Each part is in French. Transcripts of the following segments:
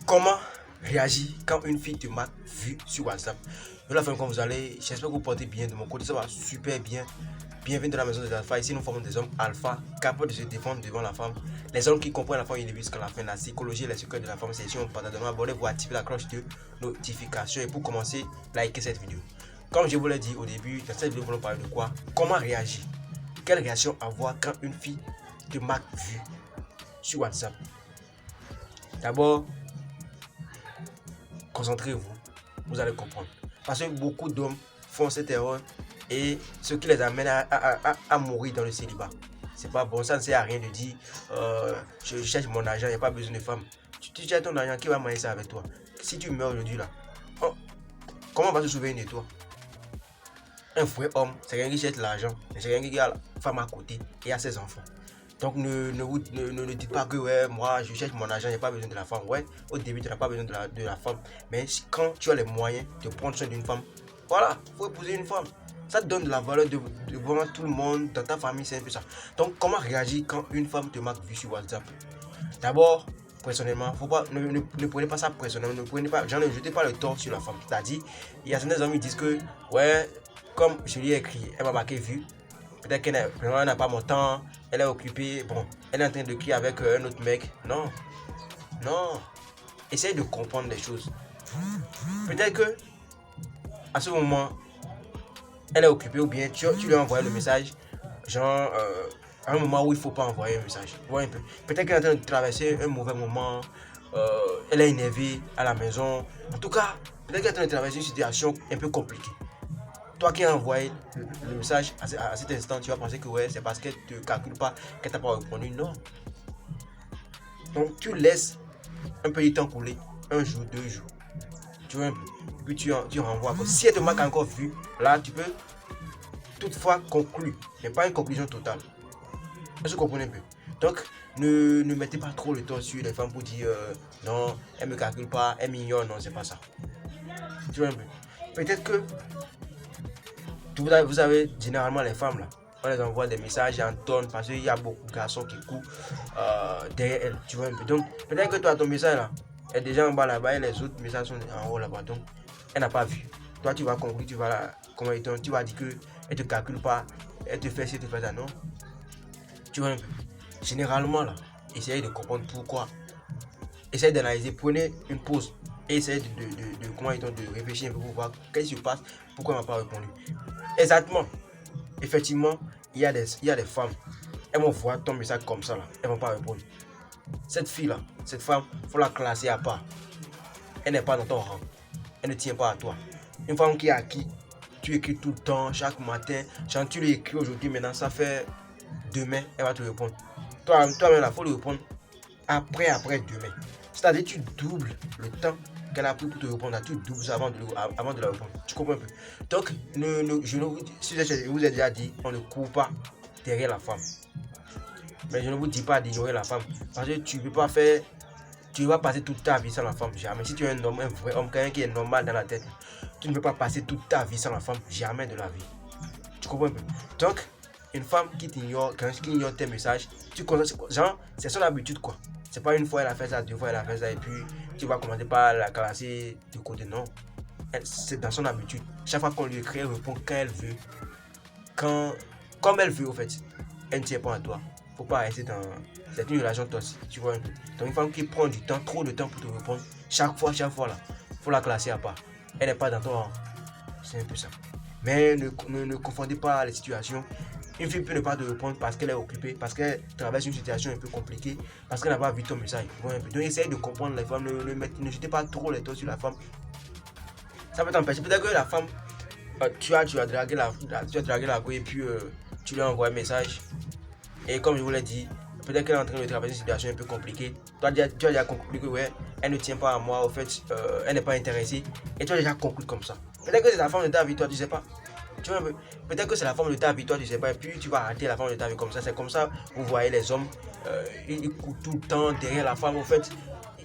Comment réagir quand une fille te marque vue sur WhatsApp? De la fin, quand vous allez, j'espère que vous portez bien. De mon côté, ça va super bien. Bienvenue dans la maison des alphas. Ici, nous formons des hommes alpha capables de se défendre devant la femme. Les hommes qui comprennent la femme individuelle jusqu'à la fin. La psychologie et les secrets de la femme. C'est ici on partage. Abonnez vous activez la cloche de notification. Et pour commencer, likez cette vidéo. Comme je vous l'ai dit au début, dans cette vidéo, nous allons parler de quoi? Comment réagir? Quelle réaction avoir quand une fille te marque vue sur WhatsApp? D'abord, concentrez-vous, vous allez comprendre. Parce que beaucoup d'hommes font cette erreur et ce qui les amène à mourir dans le célibat. C'est pas bon, ça ne sert à rien de dire je cherche mon argent, il n'y a pas besoin de femme. Tu cherches ton argent, qui va manger ça avec toi? Si tu meurs aujourd'hui là, comment on va se souvenir de toi? Un vrai homme, c'est quelqu'un qui cherche l'argent, c'est quelqu'un qui a la femme à côté et a ses enfants. Donc ne dites pas que ouais, moi je cherche mon argent, j'ai pas besoin de la femme. Ouais, au début tu n'as pas besoin de la femme. Mais quand tu as les moyens de prendre soin d'une femme, voilà, il faut épouser une femme. Ça te donne de la valeur devant tout le monde, dans ta famille, c'est un peu ça. Donc comment réagir quand une femme te marque vue sur WhatsApp? D'abord, personnellement, faut pas, ne prenez pas ça personnellement, ne jetez pas le tort sur la femme. C'est-à-dire, il y a certains hommes qui disent que ouais, comme je lui ai écrit, elle m'a marqué vue. Peut-être qu'elle n'a pas mon temps, elle est occupée, bon, elle est en train de crier avec un autre mec. Non, non. Essaye de comprendre les choses. Peut-être que à ce moment, elle est occupée ou bien tu lui as envoyé le message, genre à un moment où il ne faut pas envoyer un message. Vois un peu. Peut-être qu'elle est en train de traverser un mauvais moment, elle est énervée à la maison. En tout cas, peut-être qu'elle est en train de traverser une situation un peu compliquée. Toi qui as envoyé le message à cet instant, tu vas penser que ouais, c'est parce qu'elle ne te calcule pas, qu'elle t'a pas répondu. Non. Donc tu laisses un peu de temps couler, un jour, 2 jours. Tu vois un peu. Puis tu renvoies. Si elle te marque encore vue, là tu peux toutefois conclure, mais pas une conclusion totale. Est-ce que vous comprenez un peu? Donc ne mettez pas trop le temps sur les femmes pour dire non, elle ne me calcule pas, elle m'ignore. Non, c'est pas ça. Tu vois un peu. Peut-être que vous avez généralement les femmes là, on les envoie des messages en tonnes parce qu'il y a beaucoup de garçons qui courent derrière elles, tu vois un peu. Donc peut-être que toi ton message là est déjà en bas là-bas et les autres messages sont en haut là-bas, donc elle n'a pas vu. Toi tu vas conclure, tu vas dire que elle te calcule pas, elle te fait ci, elle te fait ça, non. Tu vois un peu. Généralement là, essayez de comprendre pourquoi. Essayez d'analyser, prenez une pause et essayez de réfléchir un peu pour voir qu'est-ce qui se passe, pourquoi elle m'a pas répondu. Exactement. Effectivement, il y a des femmes, elles vont voir ton message comme ça là, elles vont pas répondre. Cette fille là, cette femme, faut la classer à part. Elle n'est pas dans ton rang, elle ne tient pas à toi. Une femme qui est à qui tu écris tout le temps, chaque matin, quand tu lui écris aujourd'hui, maintenant ça fait demain, elle va te répondre. Toi-même là, faut lui répondre après demain. C'est-à-dire tu doubles le temps qu'elle a pris pour te répondre, tu doubles ça avant de la répondre. Tu comprends un peu? Donc, je vous ai déjà dit, on ne court pas derrière la femme. Mais je ne vous dis pas d'ignorer la femme. Parce que tu ne vas passer toute ta vie sans la femme, jamais. Si tu es un homme, un vrai homme, quelqu'un qui est normal dans la tête, tu ne peux pas passer toute ta vie sans la femme, jamais de la vie. Tu comprends un peu? Donc, une femme qui ignore tes messages, c'est son habitude quoi. C'est pas une fois elle a fait ça, 2 fois elle a fait ça et puis tu vas commencer par la classer de côté, non. C'est dans son habitude. Chaque fois qu'on lui écrit, elle répond quand elle veut. Comme elle veut, au fait. Elle ne tient pas à toi. Faut pas rester dans. C'est une relation toxique, tu vois un peu. Donc, une femme qui prend du temps, trop de temps pour te répondre, chaque fois là, faut la classer à part. Elle n'est pas dans ton rang. C'est un peu ça. Mais ne confondez pas les situations. Une fille peut ne pas te répondre parce qu'elle est occupée, parce qu'elle traverse une situation un peu compliquée, parce qu'elle n'a pas vu ton message. Donc essayez de comprendre les femmes, ne jetez pas trop les torts sur la femme. Ça peut t'empêcher. Peut-être que la femme, tu as dragué la go et puis tu lui as envoyé un message. Et comme je vous l'ai dit, peut-être qu'elle est en train de traverser une situation un peu compliquée. Toi, tu as déjà conclu que ouais, elle ne tient pas à moi, au fait, elle n'est pas intéressée. Et tu as déjà conclu comme ça. Peut-être que c'est la femme de ta vie, toi, tu sais pas. Tu vois, peut-être que c'est la femme de ta vie, toi, tu sais pas. Et puis tu vas arrêter la femme de ta vie comme ça. C'est comme ça, vous voyez les hommes, ils courent tout le temps derrière la femme, au fait.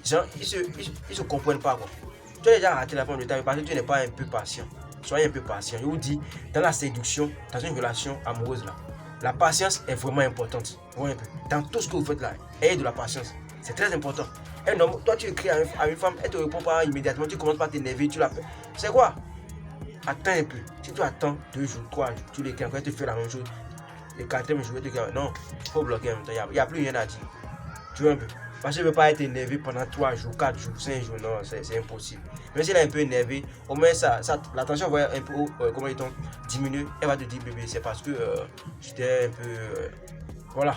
Genre, ils se comprennent pas, quoi. Tu as déjà raté la femme de ta vie parce que tu n'es pas un peu patient. Soyez un peu patient. Je vous dis, dans la séduction, dans une relation amoureuse là, la patience est vraiment importante. Dans tout ce que vous faites là, ayez de la patience. C'est très important. Un homme, toi tu écris à une femme, elle te répond pas immédiatement, tu commences par t'énerver, tu l'appelles. C'est quoi? Attends un peu. Si tu attends 2 jours, 3 jours, tu l'écris encore, tu fais la même chose. Et 4e jour, tu dis non, il faut bloquer en même temps, il n'y a plus rien à dire. Tu vois un peu. Parce que je ne veux pas être énervé pendant 3 jours, 4 jours, 5 jours, non, c'est impossible. Mais si elle est un peu énervée, au moins la tension va un peu, comment dit-on, diminuer. Elle va te dire, bébé, c'est parce que j'étais un peu. Voilà.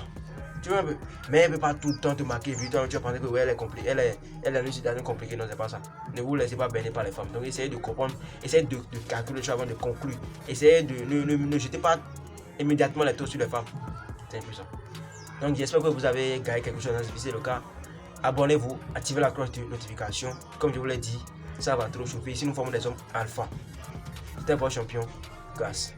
Tu vois un peu. Mais elle ne peut pas tout le temps te marquer évidemment, tu vas penser que ouais, elle est compliquée. Elle est une situation compliquée, non, c'est pas ça. Ne vous laissez pas berner par les femmes. Donc essayez de comprendre, essayez de calculer les choses avant de conclure. Essayez de ne jetez pas immédiatement les taux sur les femmes. C'est un peu ça. Donc j'espère que vous avez gagné quelque chose. Si c'est le cas, abonnez-vous, activez la cloche de notification. Comme je vous l'ai dit, ça va trop chauffer. Ici nous formons des hommes alpha. C'était un bon champion. Grâce.